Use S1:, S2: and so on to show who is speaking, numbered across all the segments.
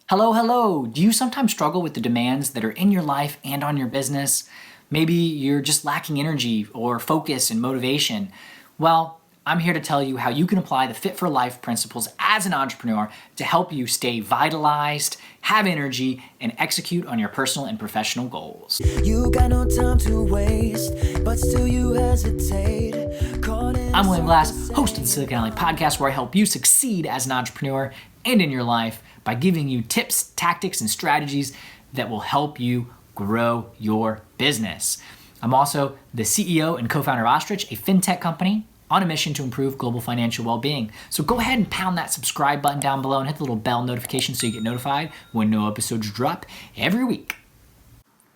S1: Hello, hello. Do you sometimes struggle with the demands that are in your life and on your business? Maybe you're just lacking energy or focus and motivation. Well, I'm here to tell you how you can apply the Fit for Life principles as an entrepreneur to help you stay vitalized, have energy, and execute on your personal and professional goals.
S2: You got no time to waste, but still you hesitate.
S1: I'm William Glass, host of the Silicon Valley podcast, where I help you succeed as an entrepreneur and in your life by giving you tips, tactics, and strategies that will help you grow your business. I'm also the CEO and co-founder of Ostrich, a FinTech company on a mission to improve global financial well-being. So go ahead and pound that subscribe button down below and hit the little bell notification so you get notified when new episodes drop every week.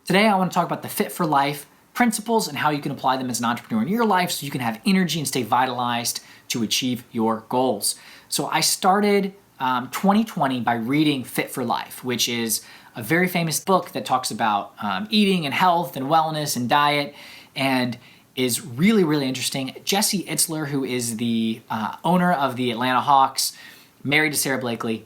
S1: Today, I want to talk about the Fit for Life principles and how you can apply them as an entrepreneur in your life so you can have energy and stay vitalized to achieve your goals. So I started 2020 by reading Fit for Life, which is a very famous book that talks about eating and health and wellness and diet, and is really, really interesting. Jesse Itzler, who is the owner of the Atlanta Hawks, married to Sarah Blakely,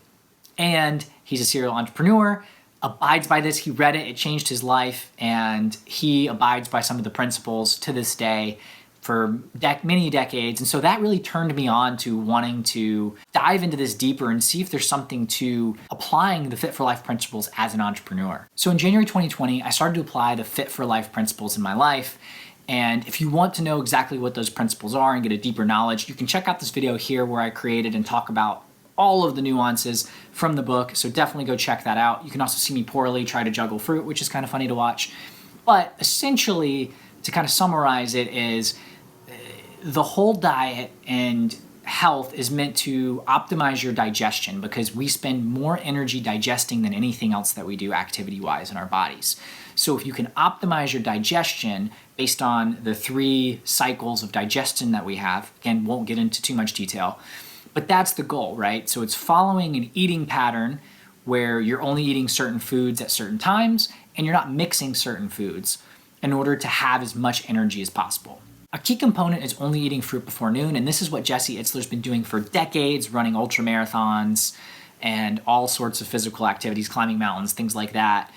S1: and he's a serial entrepreneur, abides by this. He read it, it changed his life, and he abides by some of the principles to this day for many decades. And so that really turned me on to wanting to dive into this deeper and see if there's something to applying the Fit for Life principles as an entrepreneur. So in January 2020, I started to apply the Fit for Life principles in my life. And if you want to know exactly what those principles are and get a deeper knowledge, you can check out this video here where I created and talk about all of the nuances from the book. So definitely go check that out. You can also see me poorly try to juggle fruit, which is kind of funny to watch. But essentially, to kind of summarize it, is the whole diet and health is meant to optimize your digestion, because we spend more energy digesting than anything else that we do activity-wise in our bodies. So if you can optimize your digestion based on the 3 cycles of digestion that we have, again, won't get into too much detail, but that's the goal, right? So it's following an eating pattern where you're only eating certain foods at certain times and you're not mixing certain foods in order to have as much energy as possible. A key component is only eating fruit before noon, and this is what Jesse Itzler's been doing for decades, running ultra marathons and all sorts of physical activities, climbing mountains, things like that.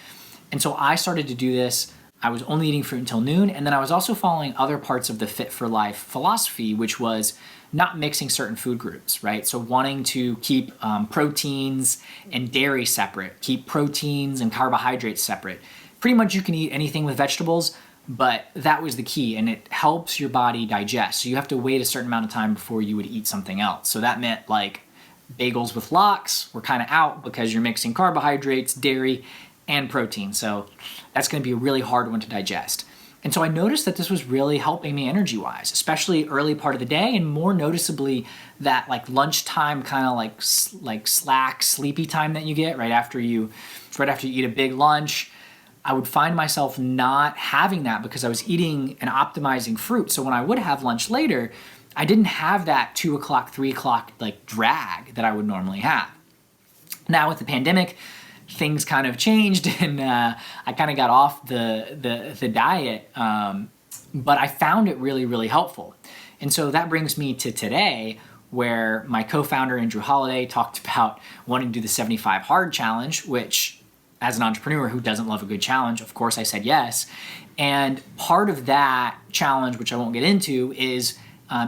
S1: And so I started to do this. I was only eating fruit until noon, and then I was also following other parts of the Fit for Life philosophy, which was not mixing certain food groups, right? So wanting to keep proteins and dairy separate, keep proteins and carbohydrates separate. Pretty much you can eat anything with vegetables, but that was the key, and it helps your body digest. So you have to wait a certain amount of time before you would eat something else. So that meant like bagels with lox were kind of out because you're mixing carbohydrates, dairy, and protein. So that's going to be a really hard one to digest. And so I noticed that this was really helping me energy-wise, especially early part of the day, and more noticeably that like lunchtime kind of like slack, sleepy time that you get right after you eat a big lunch. I would find myself not having that because I was eating and optimizing fruit. So when I would have lunch later, I didn't have that 2 o'clock, 3 o'clock like drag that I would normally have. Now with the pandemic, things kind of changed, and I kind of got off the diet, but I found it really, really helpful. And so that brings me to today, where my co-founder Andrew Holliday talked about wanting to do the 75 hard challenge, which as an entrepreneur who doesn't love a good challenge, of course I said yes. And part of that challenge, which I won't get into, is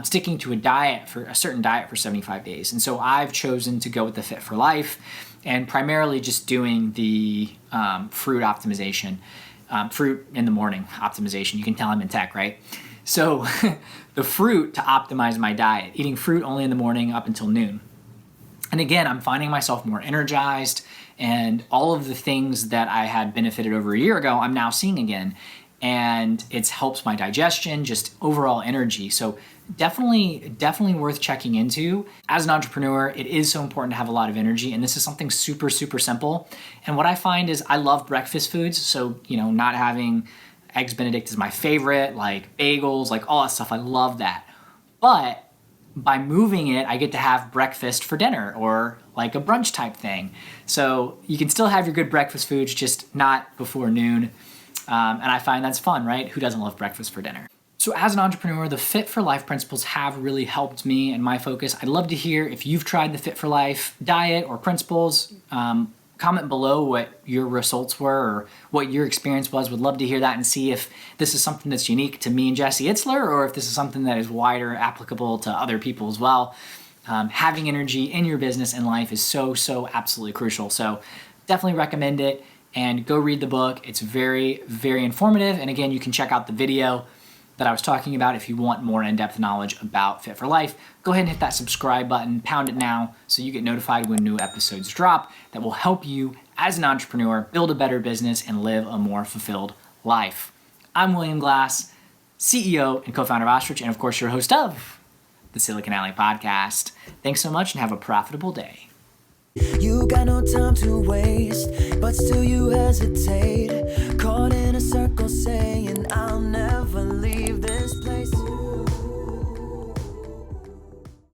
S1: sticking to a certain diet for 75 days. And so I've chosen to go with the Fit for Life and primarily just doing the fruit optimization, fruit in the morning optimization. You can tell I'm in tech, right? So the fruit to optimize my diet, eating fruit only in the morning up until noon. And again, I'm finding myself more energized, and all of the things that I had benefited over a year ago, I'm now seeing again. And it helps my digestion, just overall energy. So definitely worth checking into. As an entrepreneur, it is so important to have a lot of energy, and this is something super, super simple. And what I find is I love breakfast foods. So, not having Eggs Benedict is my favorite, like bagels, like all that stuff. I love that. But by moving it, I get to have breakfast for dinner or like a brunch type thing. So you can still have your good breakfast foods, just not before noon. And I find that's fun, right? Who doesn't love breakfast for dinner? So as an entrepreneur, the Fit for Life principles have really helped me and my focus. I'd love to hear if you've tried the Fit for Life diet or principles. Comment below what your results were or what your experience was. Would love to hear that and see if this is something that's unique to me and Jesse Itzler, or if this is something that is wider applicable to other people as well. Having energy in your business and life is so absolutely crucial. So definitely recommend it, and go read the book. It's very, very informative. And again, you can check out the video that I was talking about if you want more in-depth knowledge about Fit for Life. Go ahead and hit that subscribe button, pound it now so you get notified when new episodes drop. That will help you as an entrepreneur build a better business and live a more fulfilled life. I'm William Glass, CEO and co-founder of Ostrich, and of course your host of the Silicon Alley Podcast. Thanks so much and have a profitable day.
S2: You got no time to waste, but still you hesitate. Caught in a circle saying I'll never